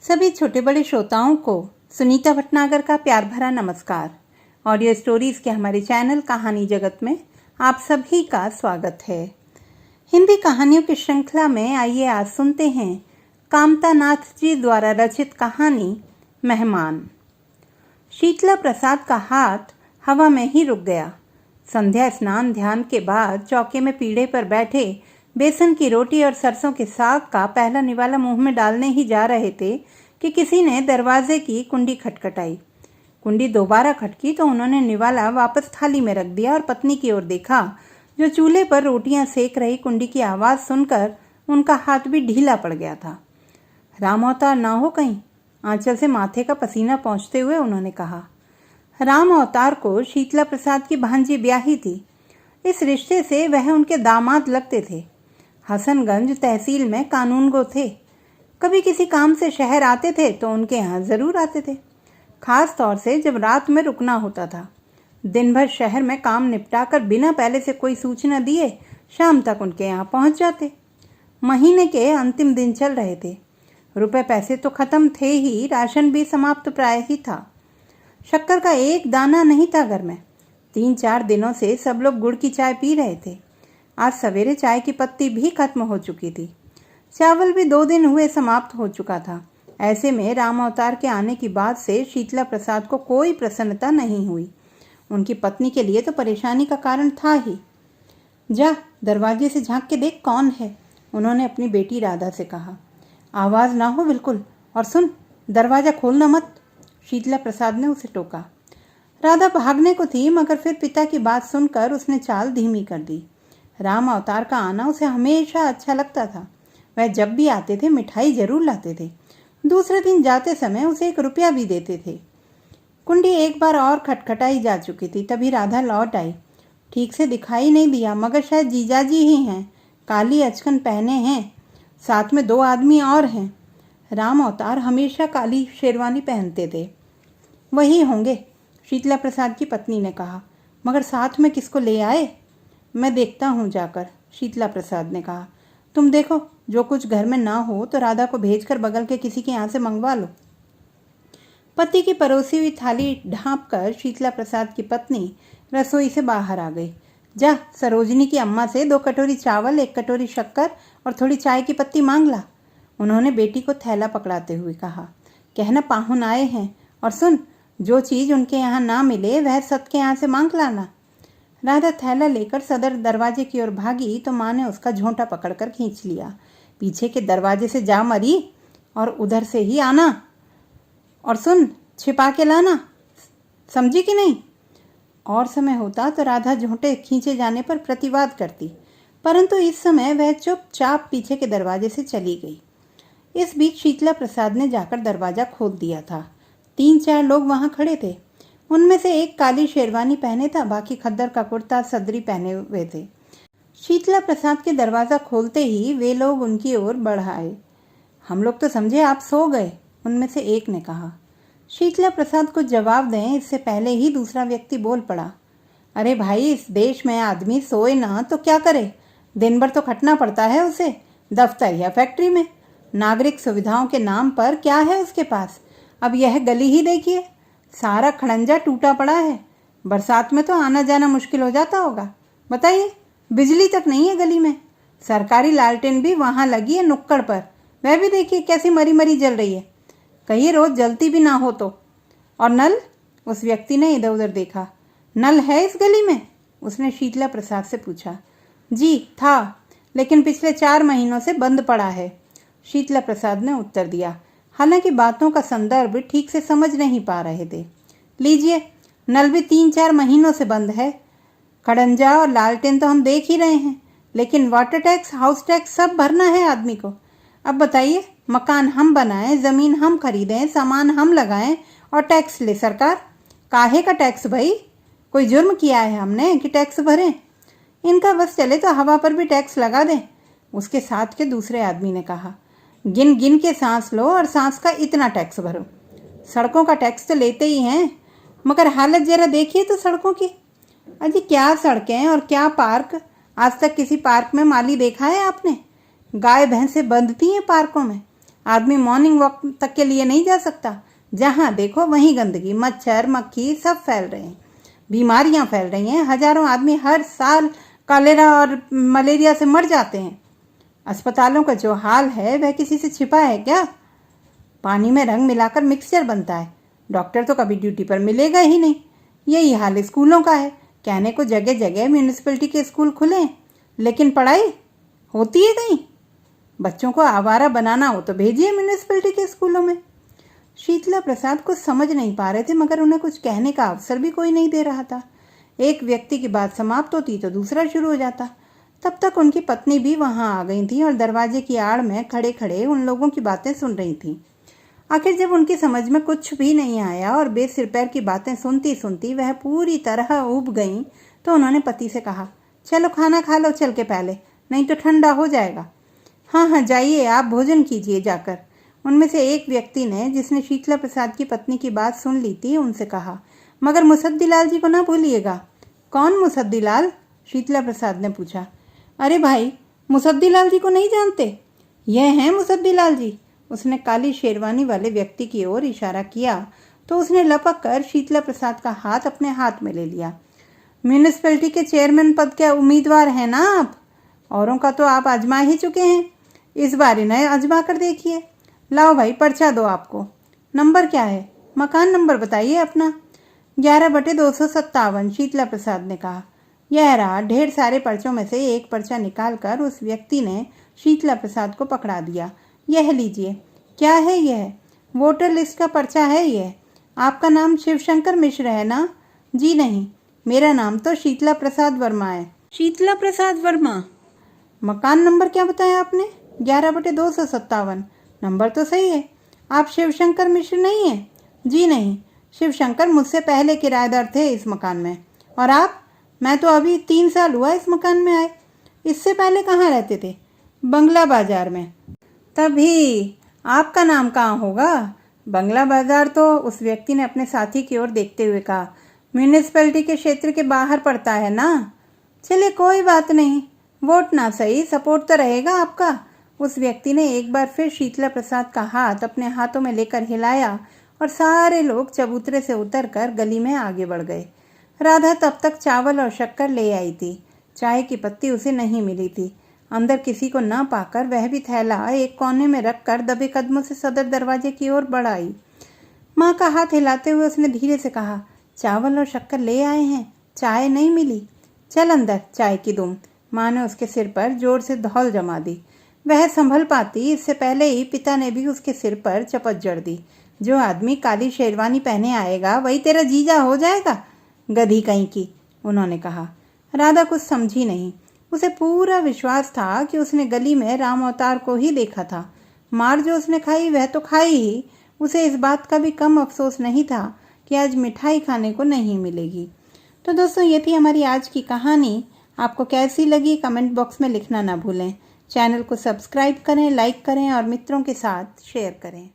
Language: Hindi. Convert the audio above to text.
सभी छोटे बड़े श्रोताओं को सुनीता भटनागर का प्यार भरा नमस्कार। ऑडियो स्टोरीज के हमारे चैनल कहानी जगत में आप सभी का स्वागत है। हिंदी कहानियों की श्रृंखला में आइए आज सुनते हैं कामता नाथ जी द्वारा रचित कहानी मेहमान। शीतला प्रसाद का हाथ हवा में ही रुक गया। संध्या स्नान ध्यान के बाद चौके में पीढ़े पर बैठे बेसन की रोटी और सरसों के साग का पहला निवाला मुंह में डालने ही जा रहे थे कि किसी ने दरवाजे की कुंडी खटखटाई। कुंडी दोबारा खटकी तो उन्होंने निवाला वापस थाली में रख दिया और पत्नी की ओर देखा, जो चूल्हे पर रोटियां सेक रही। कुंडी की आवाज़ सुनकर उनका हाथ भी ढीला पड़ गया था। राम अवतार ना हो कहीं, आंचल से माथे का पसीना पोंछते हुए उन्होंने कहा। राम अवतार को शीतला प्रसाद की भांजी ब्याही थी। इस रिश्ते से वह उनके दामाद लगते थे। हसनगंज तहसील में कानूनगो थे। कभी किसी काम से शहर आते थे तो उनके यहाँ ज़रूर आते थे, खास तौर से जब रात में रुकना होता था। दिन भर शहर में काम निपटाकर बिना पहले से कोई सूचना दिए शाम तक उनके यहाँ पहुँच जाते। महीने के अंतिम दिन चल रहे थे। रुपए पैसे तो ख़त्म थे ही, राशन भी समाप्त प्राय ही था। शक्कर का एक दाना नहीं था घर में। 3-4 दिनों से सब लोग गुड़ की चाय पी रहे थे। आज सवेरे चाय की पत्ती भी खत्म हो चुकी थी। चावल भी 2 दिन हुए समाप्त हो चुका था। ऐसे में राम अवतार के आने की बात से शीतला प्रसाद को कोई प्रसन्नता नहीं हुई। उनकी पत्नी के लिए तो परेशानी का कारण था ही। जा दरवाजे से झांक के देख कौन है, उन्होंने अपनी बेटी राधा से कहा। आवाज़ ना हो बिल्कुल, और सुन, दरवाज़ा खोलना मत, शीतला प्रसाद ने उसे टोका। राधा भागने को थी, मगर फिर पिता की बात सुनकर उसने चाल धीमी कर दी। राम अवतार का आना उसे हमेशा अच्छा लगता था। वह जब भी आते थे मिठाई जरूर लाते थे। दूसरे दिन जाते समय उसे 1 रुपया भी देते थे। कुंडी एक बार और खटखटाई जा चुकी थी, तभी राधा लौट आई। ठीक से दिखाई नहीं दिया, मगर शायद जीजाजी ही हैं। काली अचकन पहने हैं, साथ में 2 आदमी और हैं। राम अवतार हमेशा काली शेरवानी पहनते थे। वही होंगे, शीतला प्रसाद की पत्नी ने कहा। मगर साथ में किसको ले आए? मैं देखता हूँ जाकर, शीतला प्रसाद ने कहा। तुम देखो, जो कुछ घर में ना हो तो राधा को भेजकर बगल के किसी के यहाँ से मंगवा लो। पति की परोसी हुई थाली ढांप कर शीतला प्रसाद की पत्नी रसोई से बाहर आ गई। जा सरोजनी की अम्मा से 2 कटोरी चावल, 1 कटोरी शक्कर और थोड़ी चाय की पत्ती मांग ला, उन्होंने बेटी को थैला पकड़ाते हुए कहा। कहना पाहुन आए हैं, और सुन, जो चीज़ उनके यहाँ ना मिले वह सत के यहाँ से मांग लाना। राधा थैला लेकर सदर दरवाजे की ओर भागी तो माँ ने उसका झोंटा पकड़कर खींच लिया। पीछे के दरवाजे से जा मरी, और उधर से ही आना, और सुन, छिपा के लाना, समझी कि नहीं? और समय होता तो राधा झोंटे खींचे जाने पर प्रतिवाद करती, परंतु इस समय वह चुपचाप पीछे के दरवाजे से चली गई। इस बीच शीतला प्रसाद ने जाकर दरवाज़ा खोल दिया था। 3-4 लोग वहाँ खड़े थे। उनमें से एक काली शेरवानी पहने था, बाकी खद्दर का कुर्ता सदरी पहने हुए थे। शीतला प्रसाद के दरवाज़ा खोलते ही वे लोग उनकी ओर बढ़ आए। हम लोग तो समझे आप सो गए, उनमें से एक ने कहा। शीतला प्रसाद को जवाब दें इससे पहले ही दूसरा व्यक्ति बोल पड़ा। अरे भाई, इस देश में आदमी सोए ना तो क्या करे? दिन भर तो खटना पड़ता है उसे, दफ्तर या फैक्ट्री में। नागरिक सुविधाओं के नाम पर क्या है उसके पास? अब यह गली ही देखिए, सारा खड़ंजा टूटा पड़ा है। बरसात में तो आना जाना मुश्किल हो जाता होगा। बताइए, बिजली तक नहीं है गली में। सरकारी लालटेन भी वहाँ लगी है नुक्कड़ पर, वह भी देखिए कैसी मरी मरी जल रही है। कहीं रोज जलती भी ना हो तो। और नल? उस व्यक्ति ने इधर उधर देखा। नल है इस गली में? उसने शीतला प्रसाद से पूछा। जी था, लेकिन पिछले 4 महीनों से बंद पड़ा है, शीतला प्रसाद ने उत्तर दिया। हालांकि बातों का संदर्भ ठीक से समझ नहीं पा रहे थे। लीजिए, नल भी 3-4 महीनों से बंद है। खड़ंजा और लालटेन तो हम देख ही रहे हैं, लेकिन वाटर टैक्स, हाउस टैक्स सब भरना है आदमी को। अब बताइए, मकान हम बनाएं, ज़मीन हम खरीदें, सामान हम लगाएं और टैक्स ले सरकार। काहे का टैक्स भाई? कोई जुर्म किया है हमने कि टैक्स भरें? इनका बस चले तो हवा पर भी टैक्स लगा दें, उसके साथ के दूसरे आदमी ने कहा। गिन गिन के सांस लो और सांस का इतना टैक्स भरो। सड़कों का टैक्स तो लेते ही हैं, मगर हालत जरा देखिए तो सड़कों की। अजी क्या सड़कें और क्या पार्क? आज तक किसी पार्क में माली देखा है आपने? गाय भैंसें बंधती हैं पार्कों में। आदमी मॉर्निंग वॉक तक के लिए नहीं जा सकता। जहाँ देखो वहीं गंदगी, मच्छर मक्खी सब फैल रहे हैं, बीमारियां फैल रही हैं। हजारों आदमी हर साल कॉलेरा और मलेरिया से मर जाते हैं। अस्पतालों का जो हाल है वह किसी से छिपा है क्या? पानी में रंग मिलाकर मिक्सचर बनता है, डॉक्टर तो कभी ड्यूटी पर मिलेगा ही नहीं। यही हाल स्कूलों का है। कहने को जगह जगह म्यूनिसिपैलिटी के स्कूल खुले हैं, लेकिन पढ़ाई होती है कहीं? बच्चों को आवारा बनाना हो तो भेजिए म्यूनिसिपैलिटी के स्कूलों में। शीतला प्रसाद कुछ समझ नहीं पा रहे थे, मगर उन्हें कुछ कहने का अवसर भी कोई नहीं दे रहा था। एक व्यक्ति की बात समाप्त होती तो दूसरा शुरू हो जाता। तब तक उनकी पत्नी भी वहां आ गई थी और दरवाजे की आड़ में खड़े खड़े उन लोगों की बातें सुन रही थी। आखिर जब उनकी समझ में कुछ भी नहीं आया और बेसिर पैर की बातें सुनती सुनती वह पूरी तरह ऊब गईं, तो उन्होंने पति से कहा, चलो खाना खा लो चल के पहले, नहीं तो ठंडा हो जाएगा। हाँ हाँ जाइए, आप भोजन कीजिए जाकर। उनमें से एक व्यक्ति ने, जिसने शीतला प्रसाद की पत्नी की बात सुन ली थी, उनसे कहा, मगर मुसद्दीलाल जी को ना भूलिएगा। कौन मुसद्दीलाल? शीतला प्रसाद ने पूछा। अरे भाई, मुसद्दीलाल जी को नहीं जानते? यह हैं मुसद्दीलाल जी। उसने काली शेरवानी वाले व्यक्ति की ओर इशारा किया तो उसने लपक कर शीतला प्रसाद का हाथ अपने हाथ में ले लिया। म्यूनिसिपैलिटी के चेयरमैन पद के उम्मीदवार हैं ना आप? औरों का तो आप आजमा ही चुके हैं, इस बार इन्हें आजमा कर देखिए। लाओ भाई, पर्चा दो आपको। नंबर क्या है? मकान नंबर बताइए अपना। 11/257, शीतला प्रसाद ने कहा। यह रहा। ढेर सारे पर्चों में से एक पर्चा निकालकर उस व्यक्ति ने शीतला प्रसाद को पकड़ा दिया। यह लीजिए। क्या है यह? वोटर लिस्ट का पर्चा है यह। आपका नाम शिवशंकर मिश्र है ना? जी नहीं, मेरा नाम तो शीतला प्रसाद वर्मा है। शीतला प्रसाद वर्मा? मकान नंबर क्या बताया आपने? 11/257। नंबर तो सही है। आप शिवशंकर मिश्र नहीं है? जी नहीं, शिवशंकर मुझसे पहले किराएदार थे इस मकान में। और आप? मैं तो अभी 3 साल हुआ इस मकान में आए। इससे पहले कहाँ रहते थे? बंगला बाजार में। तभी आपका नाम कहाँ होगा? बंगला बाजार तो, उस व्यक्ति ने अपने साथी की ओर देखते हुए कहा, म्यूनिसिपैलिटी के क्षेत्र के बाहर पड़ता है ना। चलिए कोई बात नहीं, वोट ना सही, सपोर्ट तो रहेगा आपका। उस व्यक्ति ने एक बार फिर शीतला प्रसाद का हाथ अपने हाथों में लेकर हिलाया और सारे लोग चबूतरे से उतरकर गली में आगे बढ़ गए। राधा तब तक चावल और शक्कर ले आई थी। चाय की पत्ती उसे नहीं मिली थी। अंदर किसी को न पाकर वह भी थैला एक कोने में रखकर दबे कदमों से सदर दरवाजे की ओर बढ़ आई। माँ का हाथ हिलाते हुए उसने धीरे से कहा, चावल और शक्कर ले आए हैं, चाय नहीं मिली। चल अंदर, चाय की दुम। माँ ने उसके सिर पर जोर से धौल जमा दी। वह संभल पाती इससे पहले ही पिता ने भी उसके सिर पर चपत जड़ दी। जो आदमी काली शेरवानी पहने आएगा वही तेरा जीजा हो जाएगा, गधी कहीं की, उन्होंने कहा। राधा कुछ समझी नहीं। उसे पूरा विश्वास था कि उसने गली में राम अवतार को ही देखा था। मार जो उसने खाई वह तो खाई ही, उसे इस बात का भी कम अफसोस नहीं था कि आज मिठाई खाने को नहीं मिलेगी। तो दोस्तों, ये थी हमारी आज की कहानी। आपको कैसी लगी कमेंट बॉक्स में लिखना ना भूलें। चैनल को सब्सक्राइब करें, लाइक करें और मित्रों के साथ शेयर करें।